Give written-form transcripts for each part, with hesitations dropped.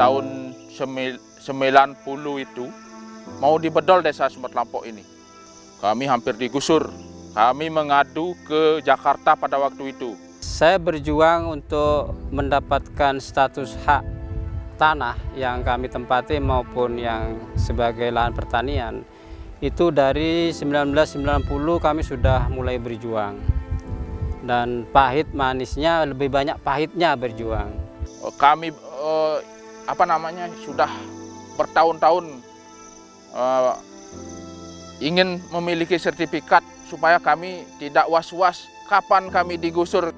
tahun 90 itu mau dibedol desa Sumber Kelampok ini. Kami hampir digusur. Kami mengadu ke Jakarta pada waktu itu. Saya berjuang untuk mendapatkan status hak tanah yang kami tempati maupun yang sebagai lahan pertanian. Itu dari 1990 kami sudah mulai berjuang. Dan pahit manisnya, lebih banyak pahitnya berjuang. Kami sudah bertahun-tahun ingin memiliki sertifikat supaya kami tidak was-was kapan kami digusur.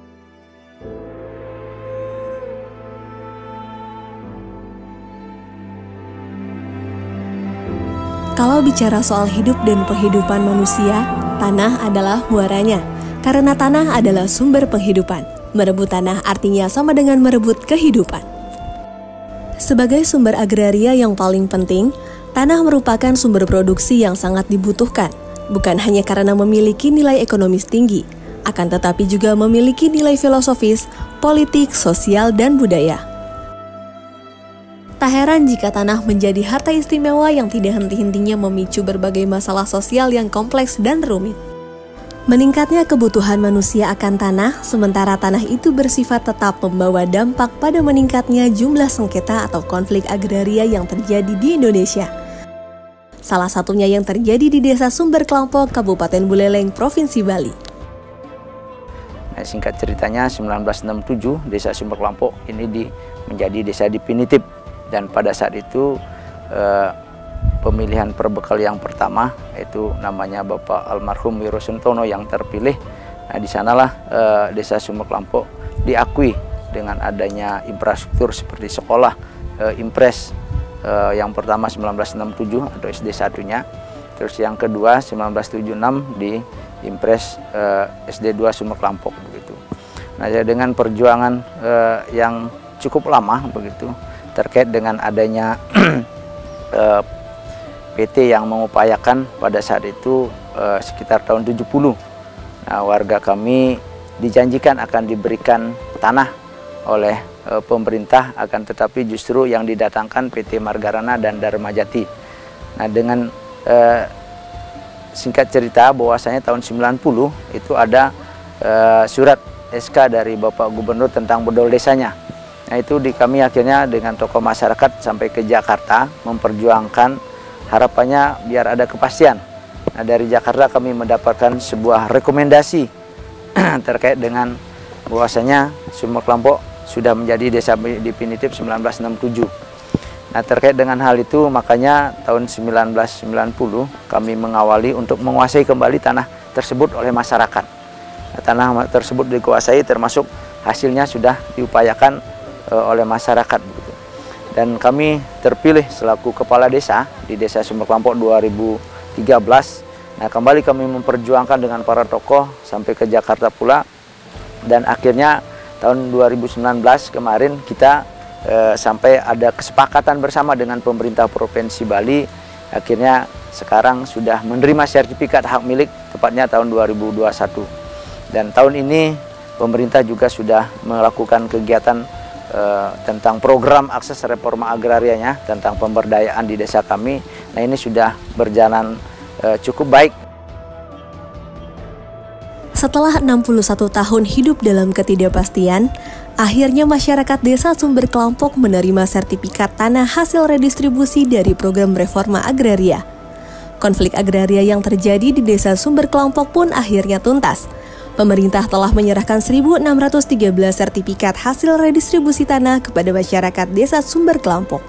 Kalau bicara soal hidup dan penghidupan manusia, tanah adalah muaranya. Karena tanah adalah sumber penghidupan. Merebut tanah artinya sama dengan merebut kehidupan. Sebagai sumber agraria yang paling penting, tanah merupakan sumber produksi yang sangat dibutuhkan. Bukan hanya karena memiliki nilai ekonomis tinggi, akan tetapi juga memiliki nilai filosofis, politik, sosial, dan budaya. Tak heran jika tanah menjadi harta istimewa yang tidak henti-hentinya memicu berbagai masalah sosial yang kompleks dan rumit. Meningkatnya kebutuhan manusia akan tanah, sementara tanah itu bersifat tetap membawa dampak pada meningkatnya jumlah sengketa atau konflik agraria yang terjadi di Indonesia. Salah satunya yang terjadi di Desa Sumber Kelampok, Kabupaten Buleleng, Provinsi Bali. Nah, singkat ceritanya 1967 Desa Sumber Kelampok ini menjadi desa definitif, dan pada saat itu pemilihan perbekal yang pertama itu namanya Bapak Almarhum Wiro Suntono yang terpilih. Nah, di sanalah Desa Sumber Kelampok diakui dengan adanya infrastruktur seperti sekolah, Impres yang pertama 1967 atau SD satunya, terus yang kedua 1976 di Impres SD 2 Sumber Kelampok begitu. Nah, dengan perjuangan yang cukup lama begitu terkait dengan adanya PT yang mengupayakan pada saat itu sekitar tahun 70. Nah, warga kami dijanjikan akan diberikan tanah oleh pemerintah, akan tetapi justru yang didatangkan PT Margarana dan Dharmajati. Nah, dengan singkat cerita bahwasanya tahun 90 itu ada surat SK dari Bapak Gubernur tentang bedol desanya. Nah, itu kami akhirnya dengan tokoh masyarakat sampai ke Jakarta memperjuangkan harapannya biar ada kepastian. Nah, dari Jakarta kami mendapatkan sebuah rekomendasi terkait dengan bahwasanya Sumber Kelampok sudah menjadi desa definitif 1967. Nah, terkait dengan hal itu makanya tahun 1990 kami mengawali untuk menguasai kembali tanah tersebut oleh masyarakat. Nah, tanah tersebut dikuasai termasuk hasilnya sudah diupayakan oleh masyarakat begitu. Dan kami terpilih selaku kepala desa di Desa Sumber Kelampok 2013. Nah, kembali kami memperjuangkan dengan para tokoh sampai ke Jakarta pula, dan akhirnya tahun 2019 kemarin kita sampai ada kesepakatan bersama dengan pemerintah Provinsi Bali. Akhirnya sekarang sudah menerima sertifikat hak milik tepatnya tahun 2021. Dan tahun ini pemerintah juga sudah melakukan kegiatan tentang program akses reforma agrarianya tentang pemberdayaan di desa kami. Nah, ini sudah berjalan cukup baik. Setelah 61 tahun hidup dalam ketidakpastian, akhirnya masyarakat Desa Sumber Kelampok menerima sertifikat tanah hasil redistribusi dari program reforma agraria. Konflik agraria yang terjadi di Desa Sumber Kelampok pun akhirnya tuntas. Pemerintah telah menyerahkan 1.613 sertifikat hasil redistribusi tanah kepada masyarakat Desa Sumber Kelampok.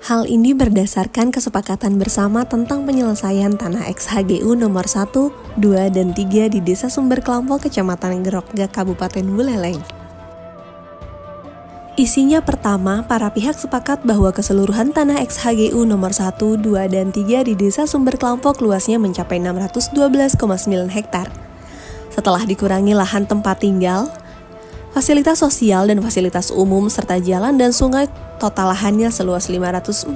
Hal ini berdasarkan kesepakatan bersama tentang penyelesaian tanah XHGU nomor 1, 2, dan 3 di Desa Sumber Kelampok, Kecamatan Gerokga, Kabupaten Buleleng. Isinya pertama, para pihak sepakat bahwa keseluruhan tanah XHGU nomor 1, 2, dan 3 di Desa Sumber Kelampok luasnya mencapai 612,9 hektar. Setelah dikurangi lahan tempat tinggal, fasilitas sosial dan fasilitas umum serta jalan dan sungai, total lahannya seluas 514,02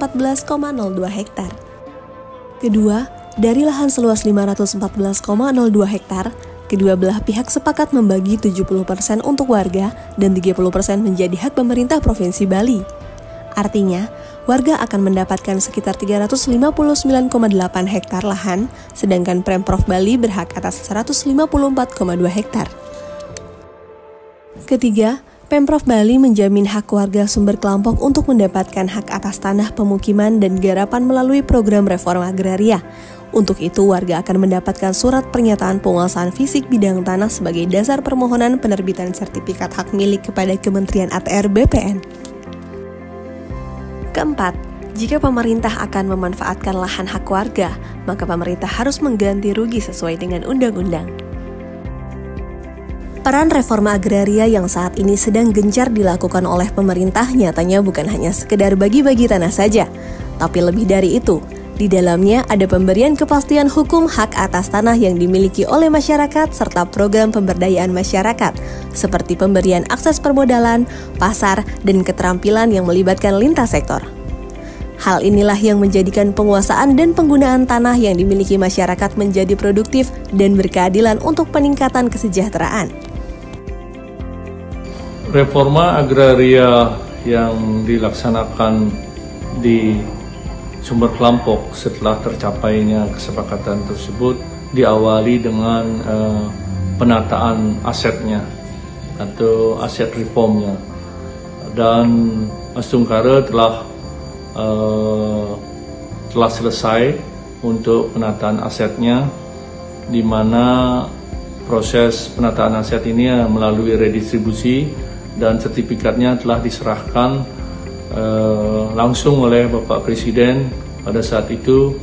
hektar. Kedua, dari lahan seluas 514,02 hektar, kedua belah pihak sepakat membagi 70% untuk warga dan 30% menjadi hak pemerintah Provinsi Bali. Artinya, warga akan mendapatkan sekitar 359,8 hektar lahan, sedangkan Pemprov Bali berhak atas 154,2 hektar. Ketiga, Pemprov Bali menjamin hak warga Sumber Kelampok untuk mendapatkan hak atas tanah pemukiman dan garapan melalui program reforma agraria. Untuk itu, warga akan mendapatkan surat pernyataan penguasaan fisik bidang tanah sebagai dasar permohonan penerbitan sertifikat hak milik kepada Kementerian ATR BPN. Keempat, jika pemerintah akan memanfaatkan lahan hak warga, maka pemerintah harus mengganti rugi sesuai dengan undang-undang. Peran reforma agraria yang saat ini sedang gencar dilakukan oleh pemerintah nyatanya bukan hanya sekedar bagi-bagi tanah saja, tapi lebih dari itu. Di dalamnya ada pemberian kepastian hukum hak atas tanah yang dimiliki oleh masyarakat serta program pemberdayaan masyarakat, seperti pemberian akses permodalan, pasar, dan keterampilan yang melibatkan lintas sektor. Hal inilah yang menjadikan penguasaan dan penggunaan tanah yang dimiliki masyarakat menjadi produktif dan berkeadilan untuk peningkatan kesejahteraan. Reforma agraria yang dilaksanakan di Sumber Kelampok setelah tercapainya kesepakatan tersebut diawali dengan penataan asetnya atau aset reformnya, dan Mas Tungkara telah selesai untuk penataan asetnya, di mana proses penataan aset ini melalui redistribusi dan sertifikatnya telah diserahkan langsung oleh Bapak Presiden pada saat itu,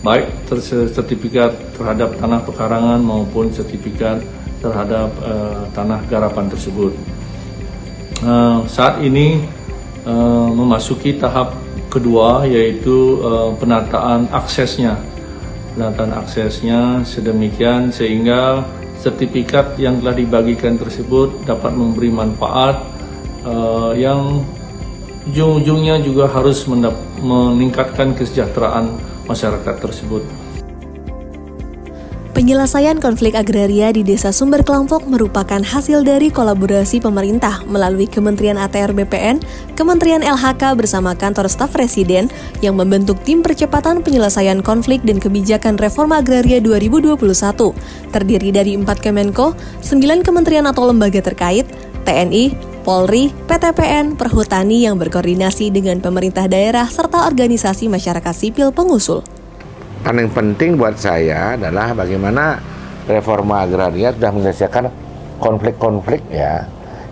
baik sertifikat terhadap tanah pekarangan maupun sertifikat terhadap tanah garapan tersebut. Saat ini memasuki tahap kedua, yaitu penataan aksesnya sedemikian sehingga sertifikat yang telah dibagikan tersebut dapat memberi manfaat yang ujung-ujungnya juga harus meningkatkan kesejahteraan masyarakat tersebut. Penyelesaian konflik agraria di Desa Sumber Kelampok merupakan hasil dari kolaborasi pemerintah melalui Kementerian ATR BPN, Kementerian LHK bersama Kantor Staf Presiden yang membentuk Tim Percepatan Penyelesaian Konflik dan Kebijakan Reforma Agraria 2021, terdiri dari 4 Kemenko, 9 kementerian atau lembaga terkait, TNI, Polri, PTPN, Perhutani yang berkoordinasi dengan pemerintah daerah serta organisasi masyarakat sipil pengusul. Paling penting buat saya adalah bagaimana reforma agraria sudah menyelesaikan konflik-konflik ya.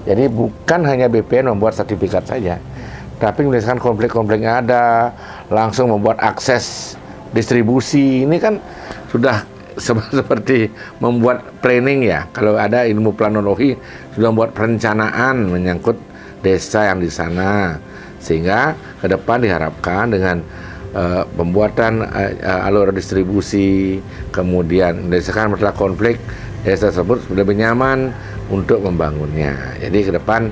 Jadi bukan hanya BPN membuat sertifikat saja, tapi menyelesaikan konflik-konflik yang ada, langsung membuat akses distribusi. Ini kan sudah seperti membuat planning ya. Kalau ada ilmu planologi, sudah membuat perencanaan menyangkut desa yang di sana. Sehingga ke depan diharapkan dengan pembuatan alur distribusi, kemudian menyelesaikan masalah konflik, desa tersebut lebih nyaman untuk membangunnya. Jadi ke depan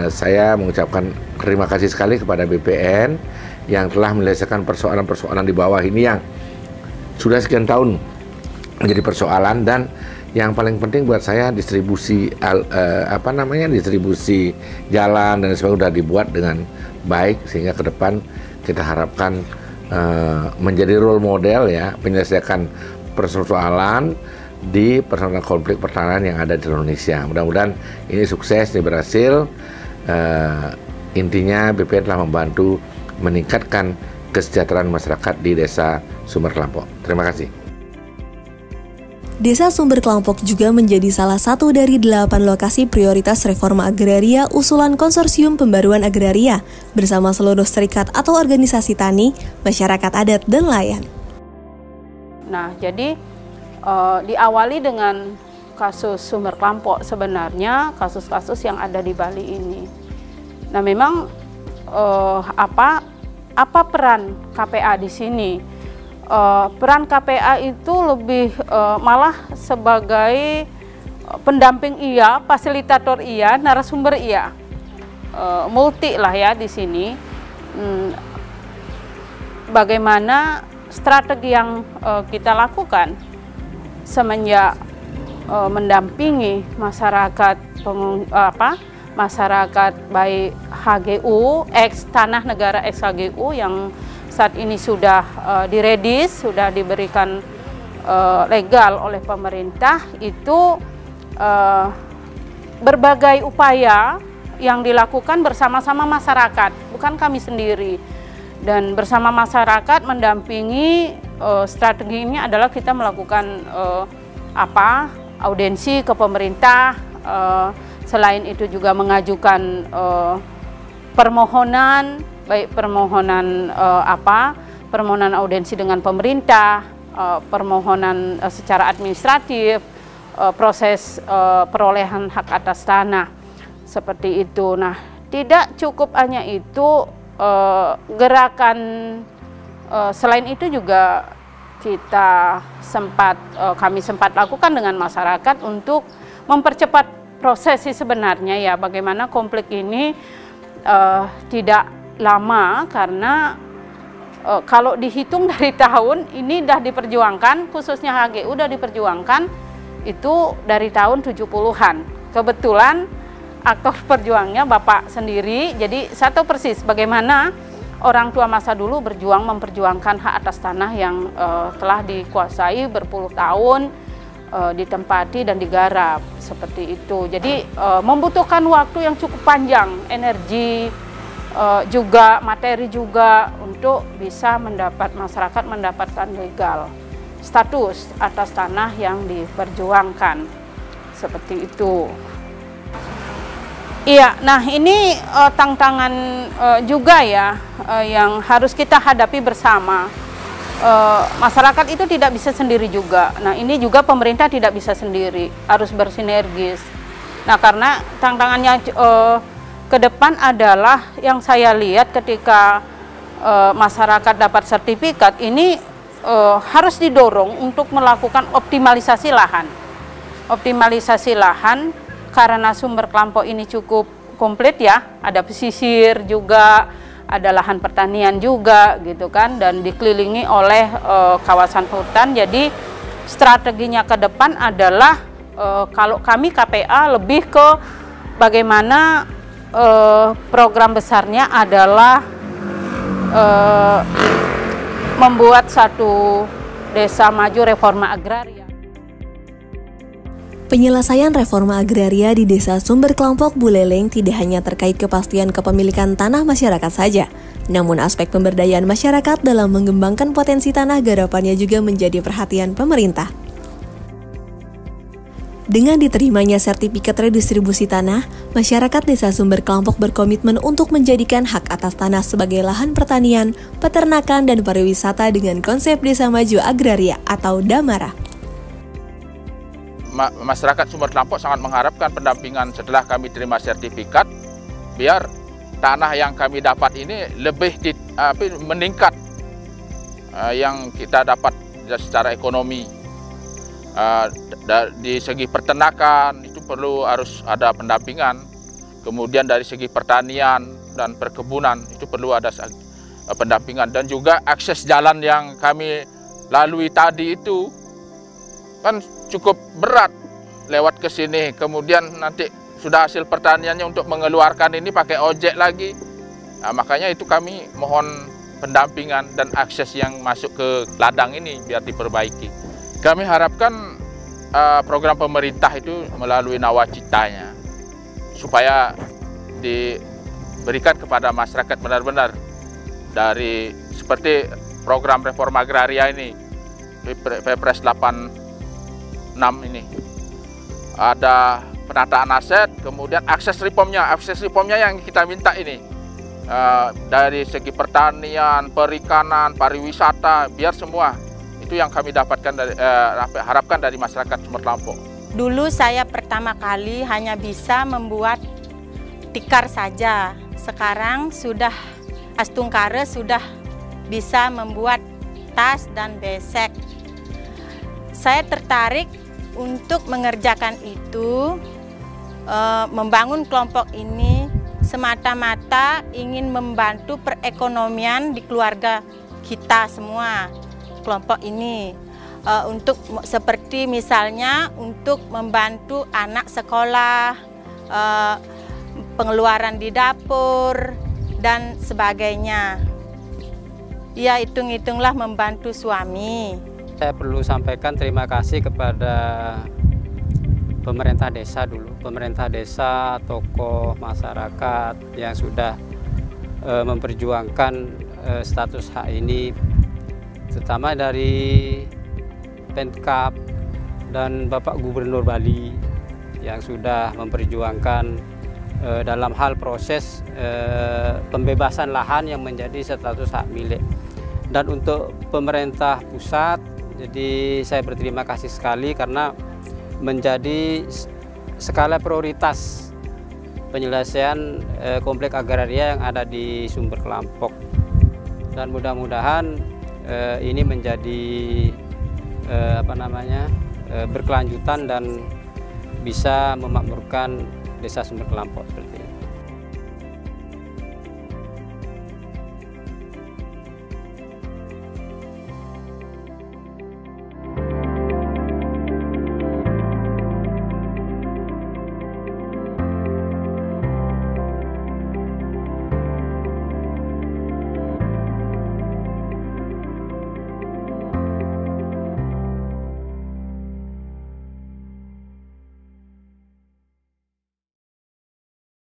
saya mengucapkan terima kasih sekali kepada BPN yang telah menyelesaikan persoalan-persoalan di bawah ini yang sudah sekian tahun menjadi persoalan, dan yang paling penting buat saya distribusi distribusi jalan dan sebagainya sudah dibuat dengan baik, sehingga ke depan kita harapkan menjadi role model ya, menyelesaikan persoalan di persoalan konflik pertahanan yang ada di Indonesia. Mudah-mudahan ini sukses, ini berhasil. Intinya BPN telah membantu meningkatkan kesejahteraan masyarakat di Desa Sumber Kelampok. Terima kasih. Desa Sumber Kelampok juga menjadi salah satu dari 8 lokasi prioritas reforma agraria usulan Konsorsium Pembaruan Agraria bersama seluruh serikat atau organisasi tani, masyarakat adat, dan nelayan. Nah, jadi diawali dengan kasus Sumber Kelampok, sebenarnya kasus-kasus yang ada di Bali ini. Nah, memang apa peran KPA di sini? Peran KPA itu lebih malah sebagai pendamping iya, fasilitator iya, narasumber iya, multi lah ya di sini. Bagaimana strategi yang kita lakukan? semenjak mendampingi masyarakat masyarakat baik HGU, tanah negara ex HGU yang saat ini sudah diredis, sudah diberikan legal oleh pemerintah, itu berbagai upaya yang dilakukan bersama-sama masyarakat, bukan kami sendiri. Dan bersama masyarakat mendampingi, strategi ini adalah kita melakukan audiensi ke pemerintah, selain itu juga mengajukan permohonan, baik permohonan permohonan audiensi dengan pemerintah, permohonan secara administratif, proses perolehan hak atas tanah, seperti itu. Nah, tidak cukup hanya itu, gerakan selain itu juga kami sempat lakukan dengan masyarakat untuk mempercepat proses sebenarnya ya, bagaimana konflik ini tidak lama, karena kalau dihitung dari tahun ini sudah diperjuangkan, khususnya HGU sudah diperjuangkan itu dari tahun 70-an. Kebetulan aktor perjuangnya Bapak sendiri, jadi saya tahu persis bagaimana orang tua masa dulu memperjuangkan hak atas tanah yang telah dikuasai berpuluh tahun, ditempati dan digarap, seperti itu. Jadi membutuhkan waktu yang cukup panjang, energi juga, materi juga, untuk bisa masyarakat mendapatkan legal status atas tanah yang diperjuangkan, seperti itu. Iya, nah ini tantangan juga ya yang harus kita hadapi bersama. Masyarakat itu tidak bisa sendiri juga. Nah, ini juga pemerintah tidak bisa sendiri, harus bersinergis. Nah, karena tantangannya ke depan adalah yang saya lihat ketika masyarakat dapat sertifikat ini harus didorong untuk melakukan optimalisasi lahan. Optimalisasi lahan karena sumber kelompok ini cukup komplit ya, ada pesisir juga, ada lahan pertanian juga gitu kan, dan dikelilingi oleh kawasan hutan. Jadi strateginya ke depan adalah kalau kami KPA lebih ke bagaimana program besarnya adalah membuat satu desa maju reforma agraria. Penyelesaian reforma agraria di Desa Sumber Kelompok Buleleng tidak hanya terkait kepastian kepemilikan tanah masyarakat saja, namun aspek pemberdayaan masyarakat dalam mengembangkan potensi tanah garapannya juga menjadi perhatian pemerintah. Dengan diterimanya sertifikat redistribusi tanah, masyarakat Desa Sumber Kelompok berkomitmen untuk menjadikan hak atas tanah sebagai lahan pertanian, peternakan, dan pariwisata dengan konsep Desa Maju Agraria atau DAMARA. Masyarakat Sumber Kelompok sangat mengharapkan pendampingan setelah kami terima sertifikat, biar tanah yang kami dapat ini lebih meningkat, yang kita dapat secara ekonomi. Di segi peternakan itu harus ada pendampingan, kemudian dari segi pertanian dan perkebunan itu perlu ada pendampingan, dan juga akses jalan yang kami lalui tadi itu kan cukup berat lewat ke sini, kemudian nanti sudah hasil pertaniannya untuk mengeluarkan ini pakai ojek lagi. Nah, makanya itu kami mohon pendampingan dan akses yang masuk ke ladang ini biar diperbaiki. Kami harapkan program pemerintah itu melalui nawacitanya supaya diberikan kepada masyarakat benar-benar, dari seperti program reforma agraria ini, Perpres 86 ini, ada penataan aset, kemudian akses reformnya yang kita minta ini, dari segi pertanian, perikanan, pariwisata, biar semua itu yang kami dapatkan harapkan dari masyarakat Sumber Kelompok. Dulu saya pertama kali hanya bisa membuat tikar saja, sekarang sudah Astungkare sudah bisa membuat tas dan besek. Saya tertarik untuk mengerjakan itu, membangun kelompok ini semata-mata ingin membantu perekonomian di keluarga kita semua, kelompok ini. untuk seperti misalnya untuk membantu anak sekolah, pengeluaran di dapur dan sebagainya. Ya, hitung-hitunglah membantu suami. Saya perlu sampaikan terima kasih kepada pemerintah desa dulu, pemerintah desa, tokoh masyarakat yang sudah memperjuangkan status hak ini, terutama dari Pemkab dan Bapak Gubernur Bali yang sudah memperjuangkan dalam hal proses pembebasan lahan yang menjadi status hak milik. Dan untuk pemerintah pusat, jadi saya berterima kasih sekali karena menjadi skala prioritas penyelesaian komplek agraria yang ada di Sumber Kelampok. Dan mudah-mudahan ini menjadi berkelanjutan dan bisa memakmurkan Desa Sumber Kelampok seperti ini.